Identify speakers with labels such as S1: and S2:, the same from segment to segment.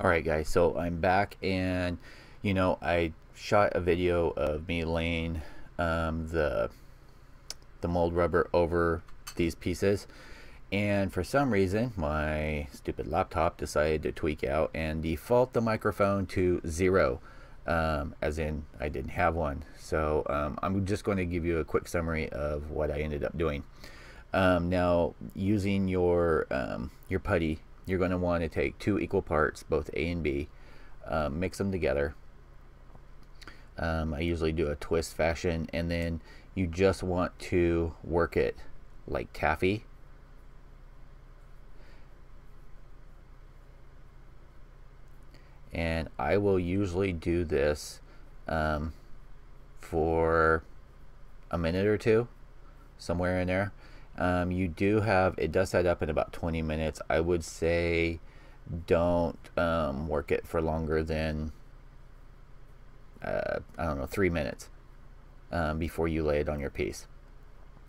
S1: Alright guys, so I'm back, and I shot a video of me laying the mold rubber over these pieces, and for some reason my stupid laptop decided to tweak out and default the microphone to 0, as in I didn't have one. So I'm just going to give you a quick summary of what I ended up doing. Now, using your putty, you're going to want to take 2 equal parts, both A and B, mix them together. I usually do a twist fashion, and then you just want to work it like taffy. And I will usually do this for a minute or two, somewhere in there. It does set up in about 20 minutes. I would say don't work it for longer than I don't know, 3 minutes before you lay it on your piece,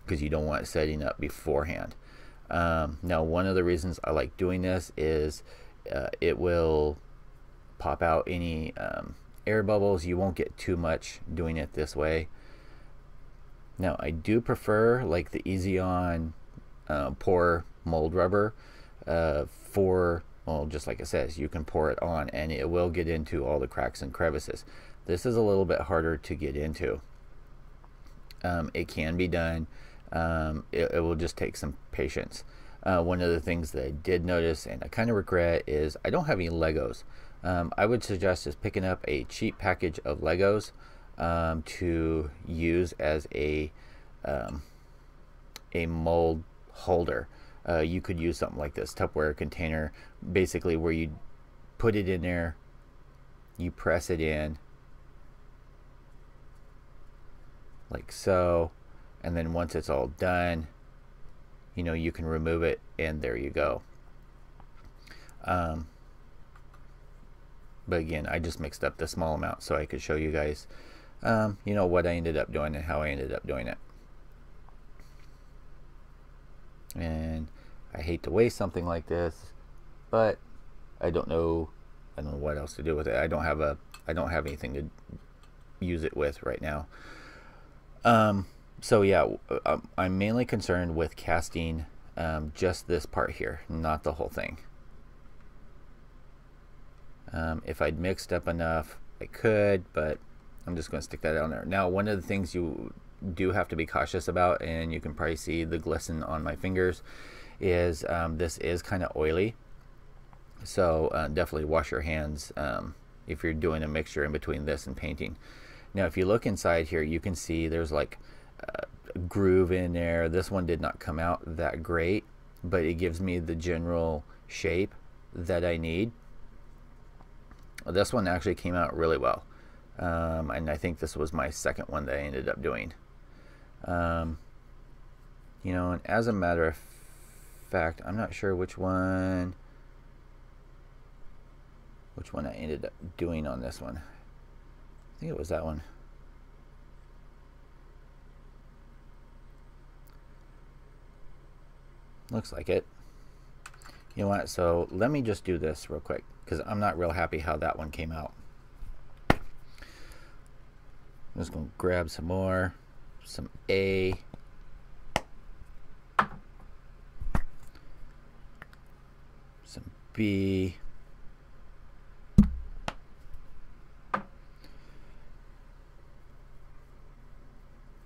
S1: because you don't want it setting up beforehand. Now, one of the reasons I like doing this is it will pop out any air bubbles. You won't get too much doing it this way. Now, I do prefer like the Easy On pour mold rubber for, well, just like it says, you can pour it on and it will get into all the cracks and crevices. This is a little bit harder to get into. It can be done. It will just take some patience. One of the things that I did notice, and I kind of regret, is I don't have any Legos. I would suggest just picking up a cheap package of Legos to use as a mold holder. You could use something like this Tupperware container, basically where you put it in there, you press it in like so, and then once it's all done, you can remove it, and there you go. But again, I just mixed up the small amount so I could show you guys what I ended up doing and how I ended up doing it. And I hate to waste something like this, but I don't know what else to do with it. I don't have anything to use it with right now. So yeah, I'm mainly concerned with casting just this part here, not the whole thing. If I'd mixed up enough, I could, but I'm just going to stick that on there. Now, one of the things you do have to be cautious about, and you can probably see the glisten on my fingers, is this is kind of oily. So definitely wash your hands if you're doing a mixture in between this and painting. Now, if you look inside here, you can see there's like a groove in there. This one did not come out that great, but it gives me the general shape that I need. This one actually came out really well, and I think this was my second one that I ended up doing. And as a matter of fact, I'm not sure which one I ended up doing on this one. I think it was that one. Looks like it. You know what, so let me just do this real quick, because I'm not real happy how that one came out. I'm just going to grab some more, some A, some B,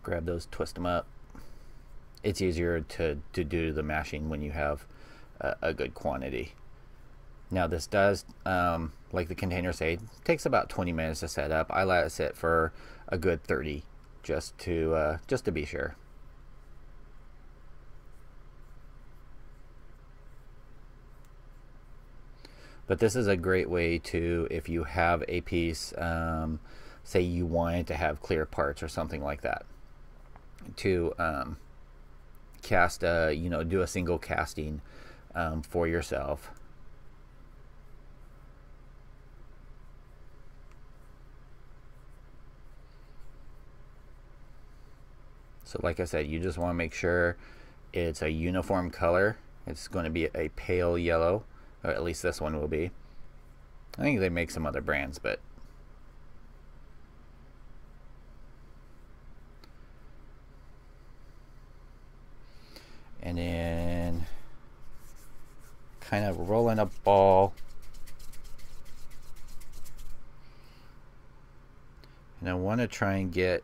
S1: grab those, twist them up. It's easier to do the mashing when you have a good quantity. Now, this does, like the container say, takes about 20 minutes to set up. I let it sit for a good 30 just to be sure. But this is a great way to, if you have a piece, say you wanted to have clear parts or something like that, to cast do a single casting for yourself. So like I said, you just want to make sure it's a uniform color. It's going to be a pale yellow, or at least this one will be. I think they make some other brands, but and then kind of rolling a ball, and I want to try and get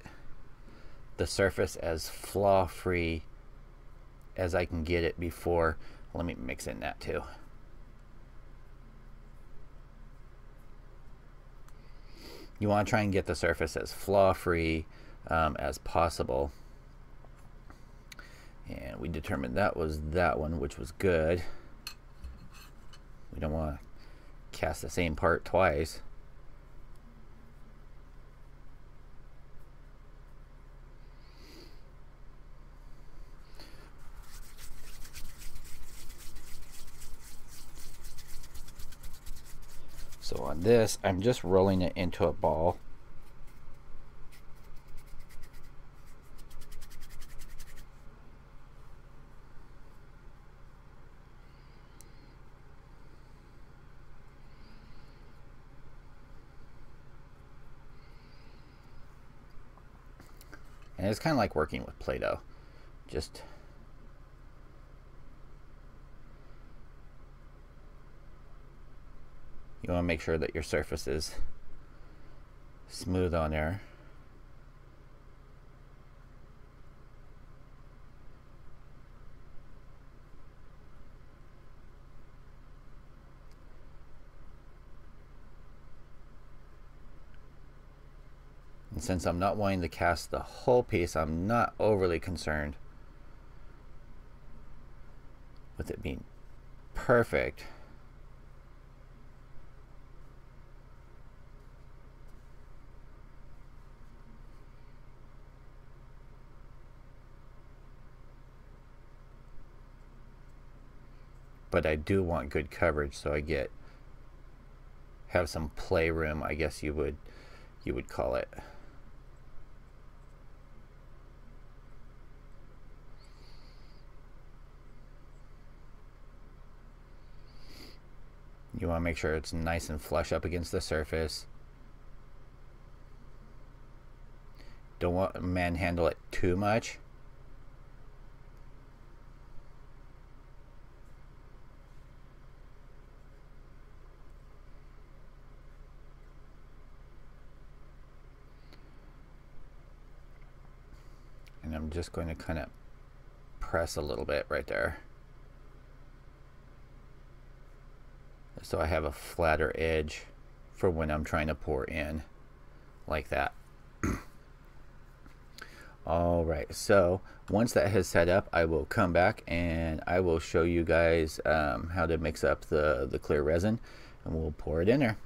S1: the surface as flaw free as I can get it before. Let me mix in that too. You want to try and get the surface as flaw free as possible. And we determined that was that one, which was good. We don't want to cast the same part twice. So on this, I'm just rolling it into a ball. And it's kind of like working with Play-Doh. Just you want to make sure that your surface is smooth on there. And since I'm not wanting to cast the whole piece, I'm not overly concerned with it being perfect. But I do want good coverage, so I have some playroom, I guess you would call it. You want to make sure it's nice and flush up against the surface. Don't want to manhandle it too much. And I'm just going to kind of press a little bit right there, so I have a flatter edge for when I'm trying to pour in, like that. Alright, so once that has set up, I will come back and I will show you guys how to mix up the clear resin, and we'll pour it in there.